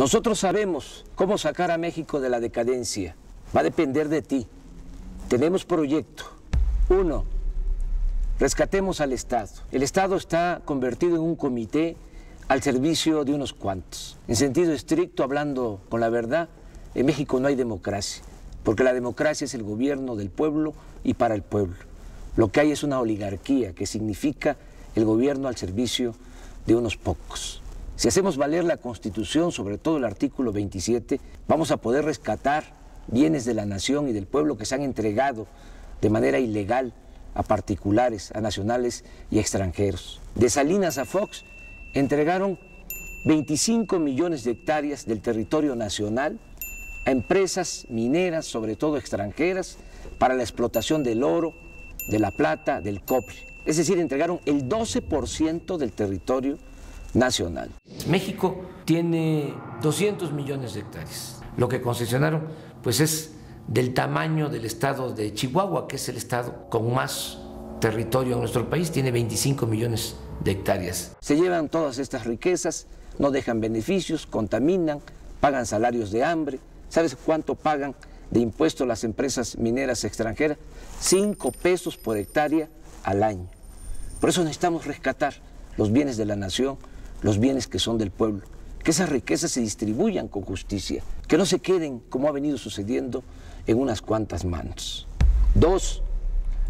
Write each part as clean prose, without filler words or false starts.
Nosotros sabemos cómo sacar a México de la decadencia. Va a depender de ti. Tenemos proyecto. 1. Rescatemos al Estado. El Estado está convertido en un comité al servicio de unos cuantos. En sentido estricto, hablando con la verdad, en México no hay democracia, porque la democracia es el gobierno del pueblo y para el pueblo. Lo que hay es una oligarquía, que significa el gobierno al servicio de unos pocos. Si hacemos valer la Constitución, sobre todo el artículo 27, vamos a poder rescatar bienes de la nación y del pueblo que se han entregado de manera ilegal a particulares, a nacionales y extranjeros. De Salinas a Fox entregaron 25 millones de hectáreas del territorio nacional a empresas mineras, sobre todo extranjeras, para la explotación del oro, de la plata, del cobre. Es decir, entregaron el 12% del territorio nacional. México tiene 200 millones de hectáreas. Lo que concesionaron, pues es del tamaño del estado de Chihuahua, que es el estado con más territorio en nuestro país, tiene 25 millones de hectáreas. Se llevan todas estas riquezas, no dejan beneficios, contaminan, pagan salarios de hambre. ¿Sabes cuánto pagan de impuestos las empresas mineras extranjeras? 5 pesos por hectárea al año. Por eso necesitamos rescatar los bienes de la nación, los bienes que son del pueblo, que esas riquezas se distribuyan con justicia, que no se queden, como ha venido sucediendo, en unas cuantas manos. 2.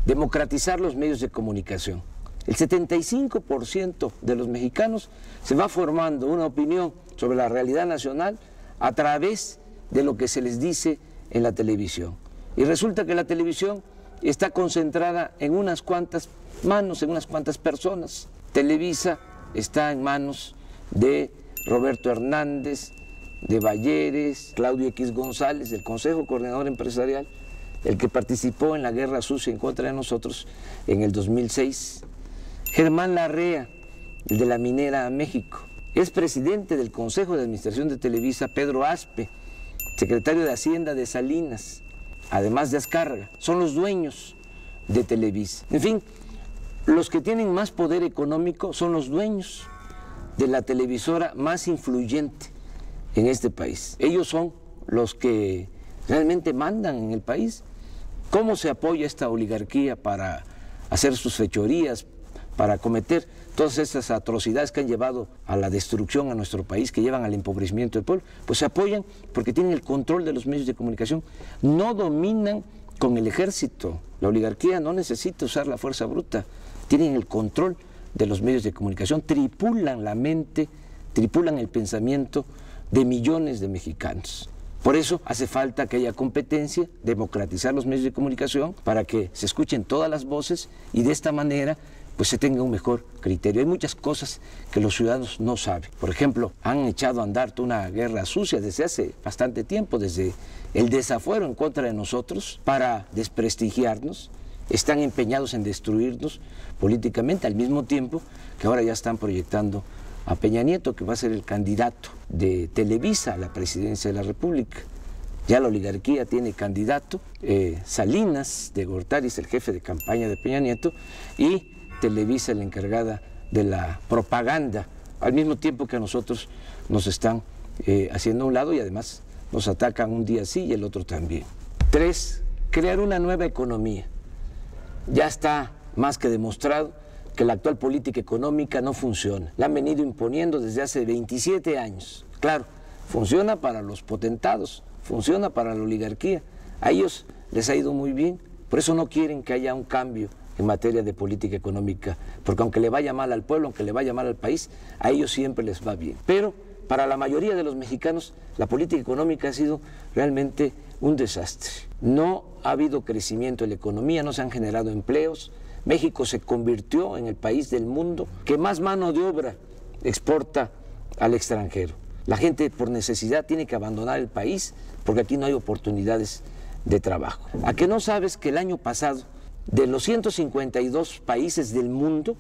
Democratizar los medios de comunicación. El 75% de los mexicanos se va formando una opinión sobre la realidad nacional a través de lo que se les dice en la televisión. Y resulta que la televisión está concentrada en unas cuantas manos, en unas cuantas personas. Televisa está en manos de Roberto Hernández, de Balleres, Claudio X González, del Consejo Coordinador Empresarial, el que participó en la guerra sucia en contra de nosotros en el 2006. Germán Larrea, el de la Minera México. Es presidente del Consejo de Administración de Televisa, Pedro Aspe, secretario de Hacienda de Salinas, además de Azcárraga. Son los dueños de Televisa. En fin, los que tienen más poder económico son los dueños de la televisora más influyente en este país. Ellos son los que realmente mandan en el país. ¿Cómo se apoya esta oligarquía para hacer sus fechorías, para cometer todas estas atrocidades que han llevado a la destrucción a nuestro país, que llevan al empobrecimiento del pueblo? Pues se apoyan porque tienen el control de los medios de comunicación. No dominan con el ejército. La oligarquía no necesita usar la fuerza bruta. Tienen el control de los medios de comunicación, tripulan la mente, tripulan el pensamiento de millones de mexicanos. Por eso hace falta que haya competencia, democratizar los medios de comunicación para que se escuchen todas las voces y de esta manera pues se tenga un mejor criterio. Hay muchas cosas que los ciudadanos no saben. Por ejemplo, han echado a andar una guerra sucia desde hace bastante tiempo, desde el desafuero en contra de nosotros para desprestigiarnos. Están empeñados en destruirnos políticamente, al mismo tiempo que ahora ya están proyectando a Peña Nieto, que va a ser el candidato de Televisa a la presidencia de la República. Ya la oligarquía tiene candidato, Salinas de Gortari es el jefe de campaña de Peña Nieto y Televisa la encargada de la propaganda, al mismo tiempo que a nosotros nos están haciendo a un lado y además nos atacan un día sí y el otro también. 3. Crear una nueva economía. Ya está más que demostrado que la actual política económica no funciona. La han venido imponiendo desde hace 27 años. Claro, funciona para los potentados, funciona para la oligarquía. A ellos les ha ido muy bien, por eso no quieren que haya un cambio en materia de política económica, porque aunque le vaya mal al pueblo, aunque le vaya mal al país, a ellos siempre les va bien. Pero para la mayoría de los mexicanos, la política económica ha sido realmente un desastre. No ha habido crecimiento en la economía, no se han generado empleos. México se convirtió en el país del mundo que más mano de obra exporta al extranjero. La gente por necesidad tiene que abandonar el país porque aquí no hay oportunidades de trabajo. ¿A qué no sabes que el año pasado, de los 152 países del mundo,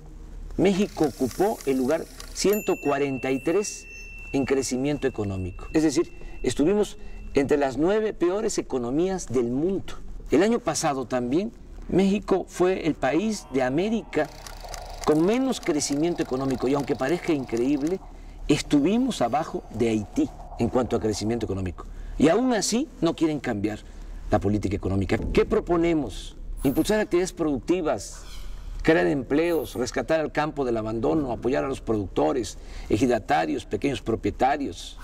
México ocupó el lugar 143 en crecimiento económico? Es decir, estuvimos entre las 9 peores economías del mundo. El año pasado también México fue el país de América con menos crecimiento económico y aunque parezca increíble, estuvimos abajo de Haití. en cuanto a crecimiento económico. Y aún así no quieren cambiar la política económica. ¿Qué proponemos? Impulsar actividades productivas, crear empleos, rescatar al campo del abandono, apoyar a los productores, ejidatarios, pequeños propietarios,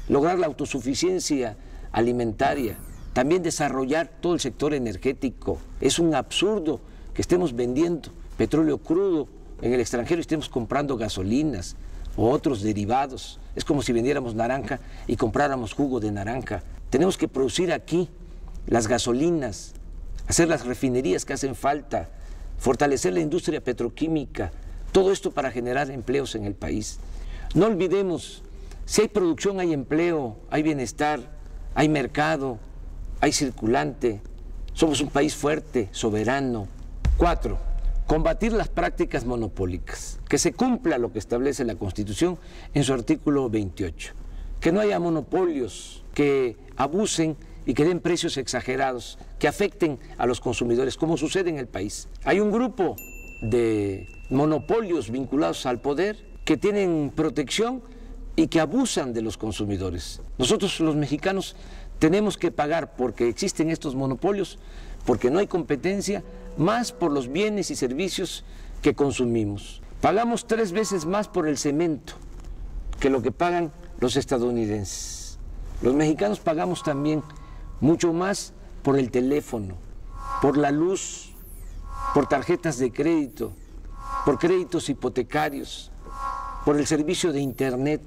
lograr la autosuficiencia alimentaria, también desarrollar todo el sector energético. Es un absurdo que estemos vendiendo petróleo crudo en el extranjero y estemos comprando gasolinas o otros derivados. Es como si vendiéramos naranja y compráramos jugo de naranja. Tenemos que producir aquí las gasolinas, hacer las refinerías que hacen falta, fortalecer la industria petroquímica, todo esto para generar empleos en el país. No olvidemos, si hay producción hay empleo, hay bienestar, hay mercado, hay circulante, somos un país fuerte, soberano. 4, combatir las prácticas monopólicas, que se cumpla lo que establece la Constitución en su artículo 28, que no haya monopolios que abusen y que den precios exagerados, que afecten a los consumidores, como sucede en el país. Hay un grupo de monopolios vinculados al poder que tienen protección y que abusan de los consumidores. Nosotros los mexicanos tenemos que pagar porque existen estos monopolios, porque no hay competencia, más por los bienes y servicios que consumimos. Pagamos 3 veces más por el cemento que lo que pagan los estadounidenses. Los mexicanos pagamos también mucho más por el teléfono, por la luz, por tarjetas de crédito, por créditos hipotecarios, por el servicio de internet,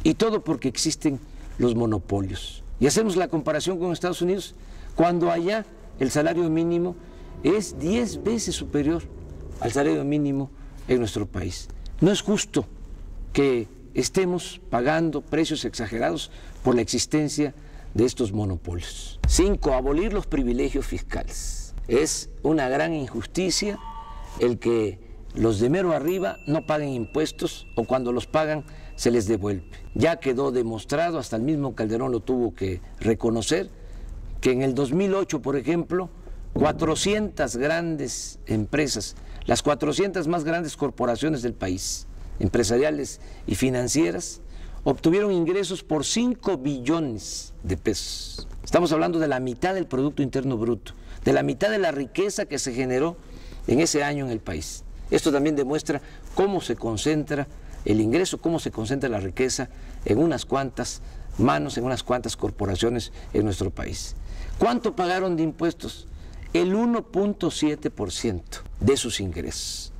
y todo porque existen los monopolios. Y hacemos la comparación con Estados Unidos, cuando allá el salario mínimo es 10 veces superior al salario mínimo en nuestro país. No es justo que estemos pagando precios exagerados por la existencia de estos monopolios. 5, abolir los privilegios fiscales. Es una gran injusticia el que los de mero arriba no paguen impuestos o cuando los pagan se les devuelve. Ya quedó demostrado, hasta el mismo Calderón lo tuvo que reconocer, que en el 2008, por ejemplo, 400 grandes empresas, las 400 más grandes corporaciones del país, empresariales y financieras, obtuvieron ingresos por 5 billones de pesos. Estamos hablando de la mitad del Producto Interno Bruto, de la mitad de la riqueza que se generó en ese año en el país. Esto también demuestra cómo se concentra el ingreso, cómo se concentra la riqueza en unas cuantas manos, en unas cuantas corporaciones en nuestro país. ¿Cuánto pagaron de impuestos? El 1.7% de sus ingresos.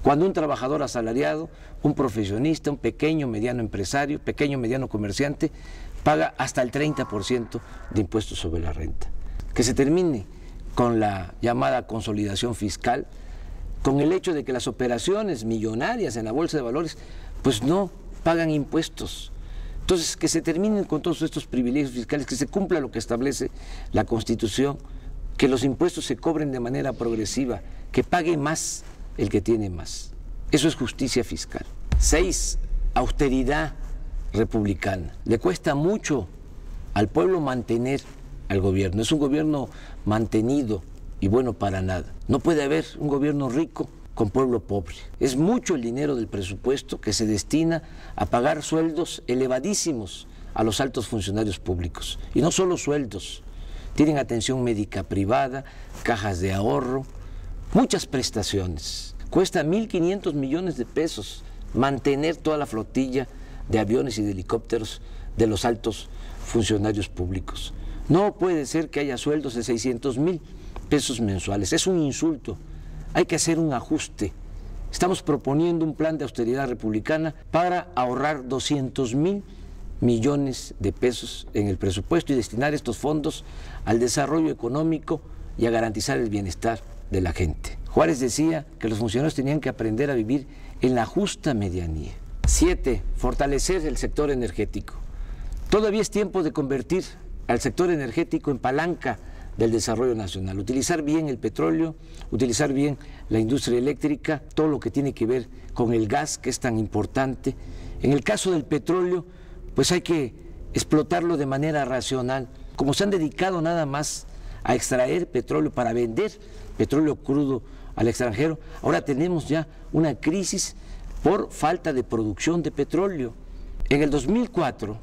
Cuando un trabajador asalariado, un profesionista, un pequeño, mediano empresario, pequeño, mediano comerciante, paga hasta el 30% de impuestos sobre la renta. Que se termine con la llamada consolidación fiscal, con el hecho de que las operaciones millonarias en la Bolsa de Valores pues no pagan impuestos. Entonces, que se terminen con todos estos privilegios fiscales, que se cumpla lo que establece la Constitución, que los impuestos se cobren de manera progresiva, que pague más el que tiene más. Eso es justicia fiscal. 6, austeridad republicana. Le cuesta mucho al pueblo mantener al gobierno. Es un gobierno mantenido y bueno para nada. No puede haber un gobierno rico con pueblo pobre. Es mucho el dinero del presupuesto que se destina a pagar sueldos elevadísimos a los altos funcionarios públicos. Y no solo sueldos, tienen atención médica privada, cajas de ahorro, muchas prestaciones. Cuesta 1.500 millones de pesos mantener toda la flotilla de aviones y de helicópteros de los altos funcionarios públicos. No puede ser que haya sueldos de 600,000 pesos mensuales. Es un insulto. Hay que hacer un ajuste. Estamos proponiendo un plan de austeridad republicana para ahorrar 200,000 millones de pesos en el presupuesto y destinar estos fondos al desarrollo económico y a garantizar el bienestar de la gente. Juárez decía que los funcionarios tenían que aprender a vivir en la justa medianía. 7, fortalecer el sector energético. Todavía es tiempo de convertir al sector energético en palanca del desarrollo nacional, utilizar bien el petróleo, utilizar bien la industria eléctrica, todo lo que tiene que ver con el gas, que es tan importante. En el caso del petróleo, pues hay que explotarlo de manera racional. Como se han dedicado nada más a extraer petróleo para vender petróleo crudo al extranjero, ahora tenemos ya una crisis por falta de producción de petróleo. En el 2004,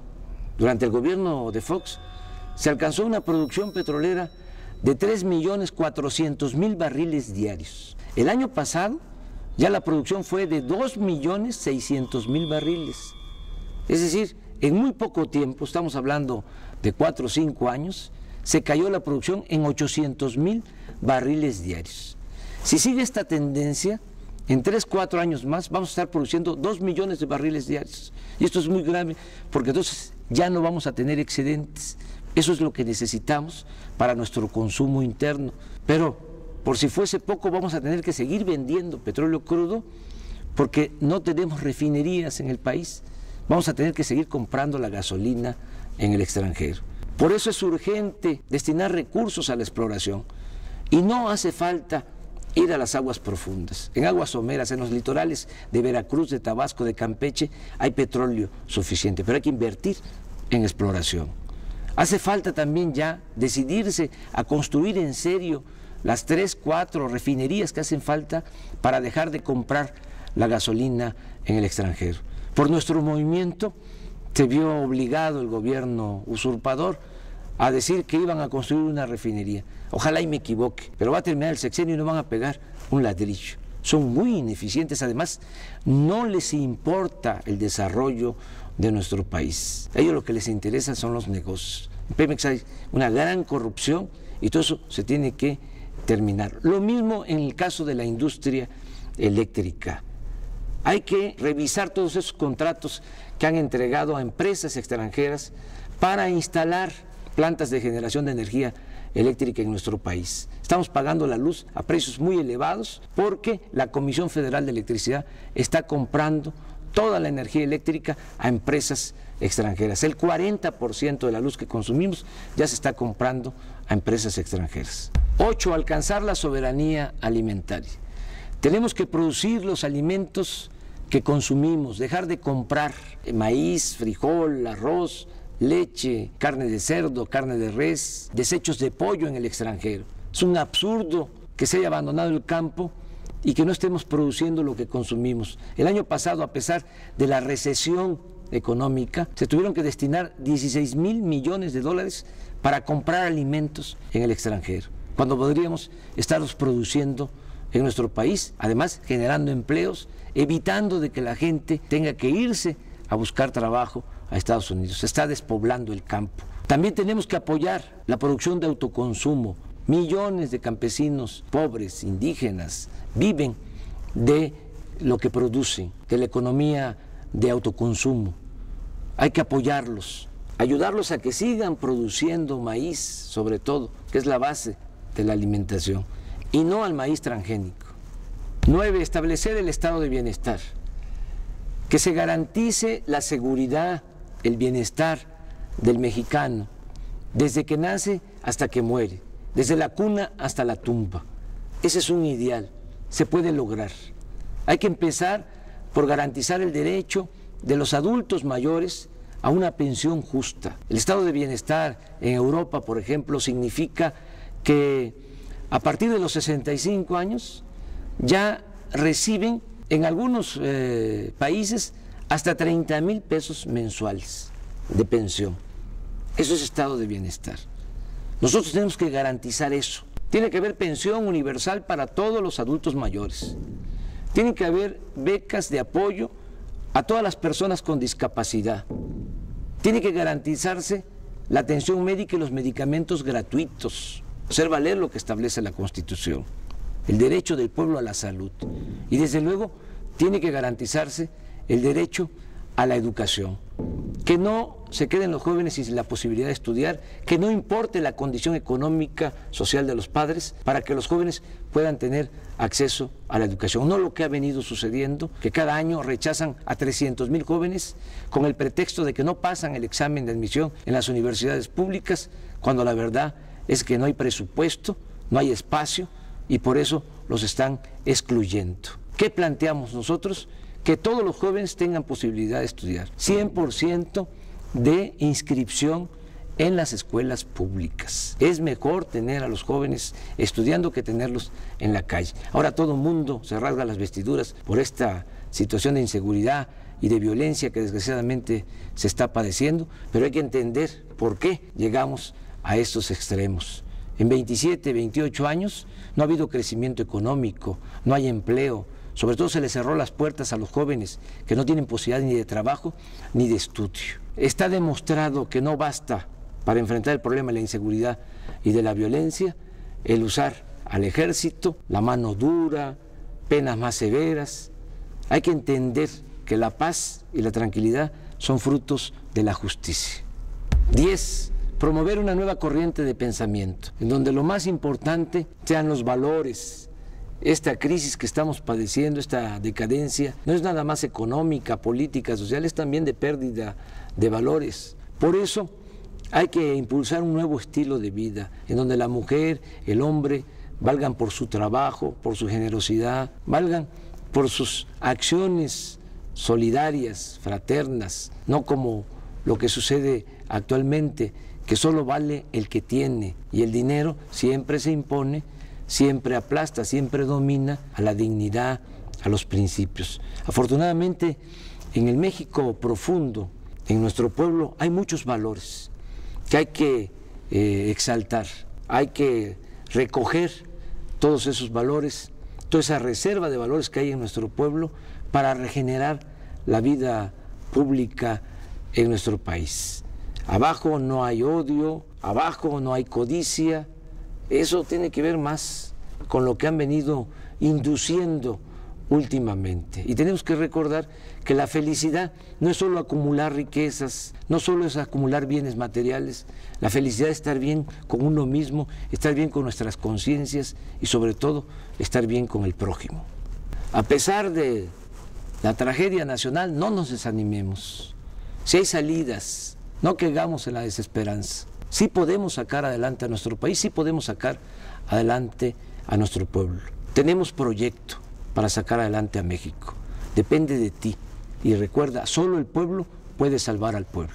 Durante el gobierno de Fox se alcanzó una producción petrolera de 3.400.000 barriles diarios. El año pasado ya la producción fue de 2.600.000 barriles. Es decir, en muy poco tiempo, estamos hablando de 4 o 5 años, se cayó la producción en 800.000 barriles diarios. Si sigue esta tendencia, en 3 o 4 años más vamos a estar produciendo 2 millones de barriles diarios. Y esto es muy grave porque entonces ya no vamos a tener excedentes. Eso es lo que necesitamos para nuestro consumo interno. Pero por si fuese poco, vamos a tener que seguir vendiendo petróleo crudo porque no tenemos refinerías en el país. Vamos a tener que seguir comprando la gasolina en el extranjero. Por eso es urgente destinar recursos a la exploración. Y no hace falta ir a las aguas profundas. En aguas someras, en los litorales de Veracruz, de Tabasco, de Campeche, hay petróleo suficiente, pero hay que invertir en exploración. Hace falta también ya decidirse a construir en serio las 3 o 4 refinerías que hacen falta para dejar de comprar la gasolina en el extranjero. Por nuestro movimiento se vio obligado el gobierno usurpador a decir que iban a construir una refinería. Ojalá y me equivoque, pero va a terminar el sexenio y no van a pegar un ladrillo. Son muy ineficientes, además no les importa el desarrollo de nuestro país. A ellos lo que les interesa son los negocios. En Pemex hay una gran corrupción y todo eso se tiene que terminar. Lo mismo en el caso de la industria eléctrica. Hay que revisar todos esos contratos que han entregado a empresas extranjeras para instalar plantas de generación de energía eléctrica en nuestro país. Estamos pagando la luz a precios muy elevados porque la Comisión Federal de Electricidad está comprando toda la energía eléctrica a empresas extranjeras. El 40% de la luz que consumimos ya se está comprando a empresas extranjeras. 8. Alcanzar la soberanía alimentaria. Tenemos que producir los alimentos que consumimos, dejar de comprar maíz, frijol, arroz, leche, carne de cerdo, carne de res, desechos de pollo en el extranjero. Es un absurdo que se haya abandonado el campo y que no estemos produciendo lo que consumimos. El año pasado, a pesar de la recesión económica, se tuvieron que destinar 16.000 millones de dólares para comprar alimentos en el extranjero, cuando podríamos estarlos produciendo en nuestro país, además generando empleos, evitando de que la gente tenga que irse a buscar trabajo a Estados Unidos. Se está despoblando el campo. También tenemos que apoyar la producción de autoconsumo. Millones de campesinos pobres, indígenas, viven de lo que producen, de la economía de autoconsumo. Hay que apoyarlos, ayudarlos a que sigan produciendo maíz, sobre todo, que es la base de la alimentación, y no al maíz transgénico. 9. Establecer el estado de bienestar. Que se garantice la seguridad, el bienestar del mexicano, desde que nace hasta que muere, desde la cuna hasta la tumba. Ese es un ideal, se puede lograr. Hay que empezar por garantizar el derecho de los adultos mayores a una pensión justa. El estado de bienestar en Europa, por ejemplo, significa que a partir de los 65 años ya reciben en algunos países hasta 30,000 pesos mensuales de pensión. Eso es estado de bienestar. Nosotros tenemos que garantizar eso. Tiene que haber pensión universal para todos los adultos mayores. Tiene que haber becas de apoyo a todas las personas con discapacidad. Tiene que garantizarse la atención médica y los medicamentos gratuitos. Hacer valer lo que establece la Constitución, el derecho del pueblo a la salud. Y desde luego tiene que garantizarse el derecho a la educación. Que no se queden los jóvenes sin la posibilidad de estudiar, que no importe la condición económica, social de los padres, para que los jóvenes puedan tener acceso a la educación. No lo que ha venido sucediendo, que cada año rechazan a 300,000 jóvenes con el pretexto de que no pasan el examen de admisión en las universidades públicas, cuando la verdad es que no hay presupuesto, no hay espacio y por eso los están excluyendo. ¿Qué planteamos nosotros? Que todos los jóvenes tengan posibilidad de estudiar. 100% de inscripción en las escuelas públicas. Es mejor tener a los jóvenes estudiando que tenerlos en la calle. Ahora todo el mundo se rasga las vestiduras por esta situación de inseguridad y de violencia que desgraciadamente se está padeciendo, pero hay que entender por qué llegamos a estos extremos. En 27, 28 años no ha habido crecimiento económico, no hay empleo, sobre todo se les cerró las puertas a los jóvenes que no tienen posibilidad ni de trabajo ni de estudio. Está demostrado que no basta para enfrentar el problema de la inseguridad y de la violencia el usar al ejército, la mano dura, penas más severas. Hay que entender que la paz y la tranquilidad son frutos de la justicia. 10. Promover una nueva corriente de pensamiento, en donde lo más importante sean los valores. Esta crisis que estamos padeciendo, esta decadencia, no es nada más económica, política, social, es también de pérdida de valores. Por eso hay que impulsar un nuevo estilo de vida, en donde la mujer, el hombre, valgan por su trabajo, por su generosidad, valgan por sus acciones solidarias, fraternas, no como lo que sucede actualmente, que solo vale el que tiene, y el dinero siempre se impone, siempre aplasta, siempre domina a la dignidad, a los principios. Afortunadamente, en el México profundo, en nuestro pueblo, hay muchos valores que hay que exaltar, hay que recoger todos esos valores, toda esa reserva de valores que hay en nuestro pueblo para regenerar la vida pública en nuestro país. Abajo no hay odio, abajo no hay codicia. Eso tiene que ver más con lo que han venido induciendo últimamente. Y tenemos que recordar que la felicidad no es solo acumular riquezas, no solo es acumular bienes materiales. La felicidad es estar bien con uno mismo, estar bien con nuestras conciencias y sobre todo estar bien con el prójimo. A pesar de la tragedia nacional, no nos desanimemos. Si hay salidas, no caigamos en la desesperanza. Sí podemos sacar adelante a nuestro país, sí podemos sacar adelante a nuestro pueblo. Tenemos proyecto para sacar adelante a México. Depende de ti. Y recuerda, solo el pueblo puede salvar al pueblo.